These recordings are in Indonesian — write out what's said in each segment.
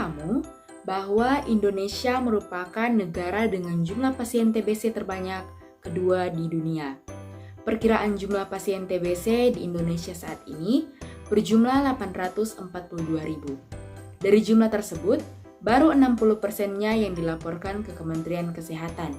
kamu bahwa Indonesia merupakan negara dengan jumlah pasien TBC terbanyak kedua di dunia. Perkiraan jumlah pasien TBC di Indonesia saat ini berjumlah 842.000. Dari jumlah tersebut, baru 60%-nya yang dilaporkan ke Kementerian Kesehatan.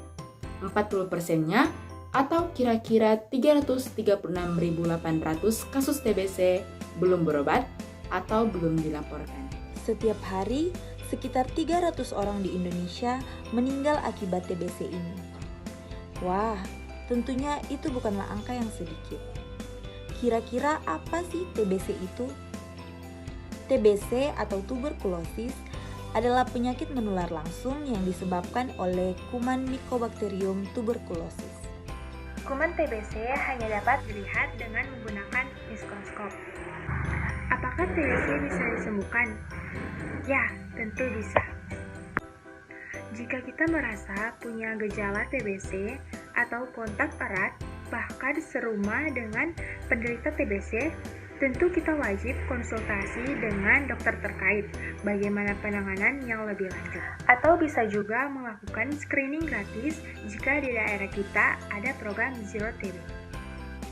40%-nya atau kira-kira 336.800 kasus TBC belum berobat atau belum dilaporkan. Setiap hari, sekitar 300 orang di Indonesia meninggal akibat TBC ini. Wah, tentunya itu bukanlah angka yang sedikit. Kira-kira apa sih TBC itu? TBC atau tuberkulosis adalah penyakit menular langsung yang disebabkan oleh kuman Mycobacterium tuberculosis. Kuman TBC hanya dapat dilihat dengan menggunakan mikroskop. Apakah TBC bisa disembuhkan? Ya, tentu bisa. Jika kita merasa punya gejala TBC atau kontak erat, bahkan serumah dengan penderita TBC, tentu kita wajib konsultasi dengan dokter terkait bagaimana penanganan yang lebih lanjut. Atau bisa juga melakukan screening gratis jika di daerah kita ada program Zero TB.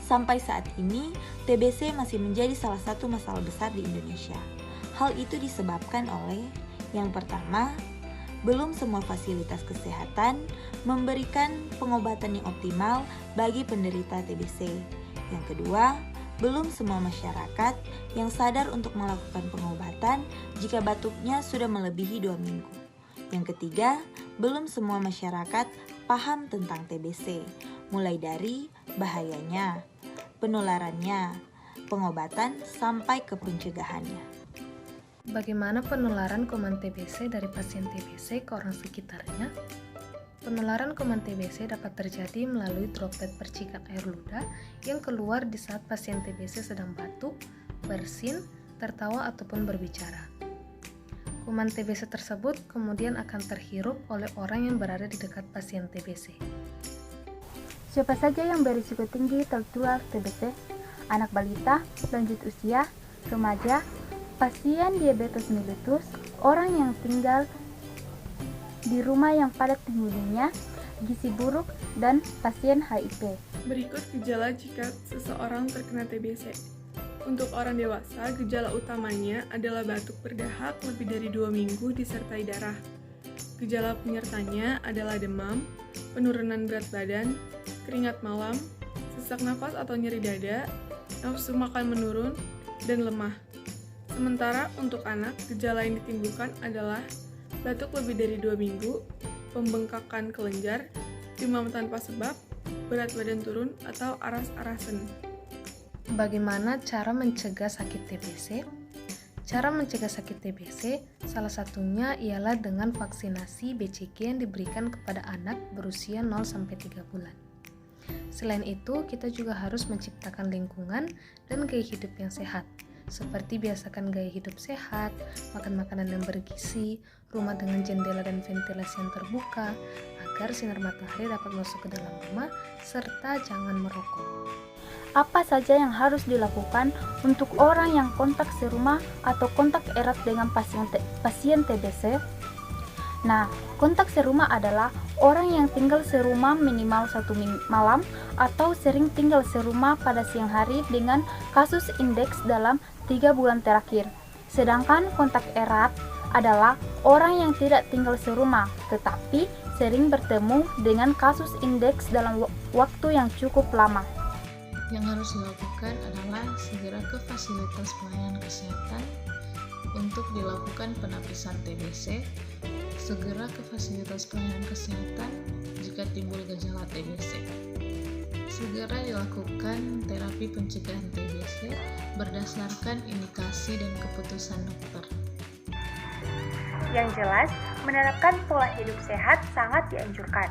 Sampai saat ini, TBC masih menjadi salah satu masalah besar di Indonesia. Hal itu disebabkan oleh, yang pertama, belum semua fasilitas kesehatan memberikan pengobatan yang optimal bagi penderita TBC. Yang kedua, belum semua masyarakat yang sadar untuk melakukan pengobatan jika batuknya sudah melebihi 2 minggu. Yang ketiga, belum semua masyarakat paham tentang TBC, mulai dari bahayanya, penularannya, pengobatan, sampai ke pencegahannya. Bagaimana penularan kuman TBC dari pasien TBC ke orang sekitarnya? Penularan kuman TBC dapat terjadi melalui droplet percikan air ludah yang keluar di saat pasien TBC sedang batuk, bersin, tertawa ataupun berbicara. Kuman TBC tersebut kemudian akan terhirup oleh orang yang berada di dekat pasien TBC. Siapa saja yang berisiko tinggi tertular TBC? Anak balita, lanjut usia, remaja, pasien diabetes mellitus, orang yang tinggal di rumah yang padat penghuninya, gizi buruk, dan pasien HIV. Berikut gejala jika seseorang terkena TBC. Untuk orang dewasa, gejala utamanya adalah batuk berdahak lebih dari 2 minggu disertai darah. Gejala penyertanya adalah demam, penurunan berat badan, keringat malam, sesak nafas atau nyeri dada, nafsu makan menurun, dan lemah. Sementara untuk anak, gejala yang ditimbulkan adalah batuk lebih dari 2 minggu, pembengkakan kelenjar, demam tanpa sebab, berat badan turun, atau aras-arasan. Bagaimana cara mencegah sakit TBC? Cara mencegah sakit TBC salah satunya ialah dengan vaksinasi BCG yang diberikan kepada anak berusia 0-3 bulan. Selain itu, kita juga harus menciptakan lingkungan dan gaya hidup yang sehat, seperti biasakan gaya hidup sehat, makan makanan yang bergizi, rumah dengan jendela dan ventilasi yang terbuka, agar sinar matahari dapat masuk ke dalam rumah, serta jangan merokok. Apa saja yang harus dilakukan untuk orang yang kontak serumah atau kontak erat dengan pasien TBC? Nah, kontak serumah adalah orang yang tinggal serumah minimal 1 malam atau sering tinggal serumah pada siang hari dengan kasus indeks dalam 3 bulan terakhir. Sedangkan kontak erat adalah orang yang tidak tinggal serumah tetapi sering bertemu dengan kasus indeks dalam waktu yang cukup lama. Yang harus dilakukan adalah segera ke fasilitas pelayanan kesehatan untuk dilakukan penapisan TBC, segera ke fasilitas pelayanan kesehatan jika timbul gejala TBC. Segera dilakukan terapi pencegahan TBC berdasarkan indikasi dan keputusan dokter. Yang jelas, menerapkan pola hidup sehat sangat dianjurkan.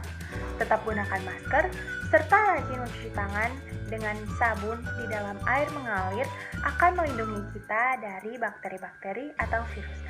Tetap gunakan masker, serta rajin mencuci tangan dengan sabun di dalam air mengalir akan melindungi kita dari bakteri-bakteri atau virus.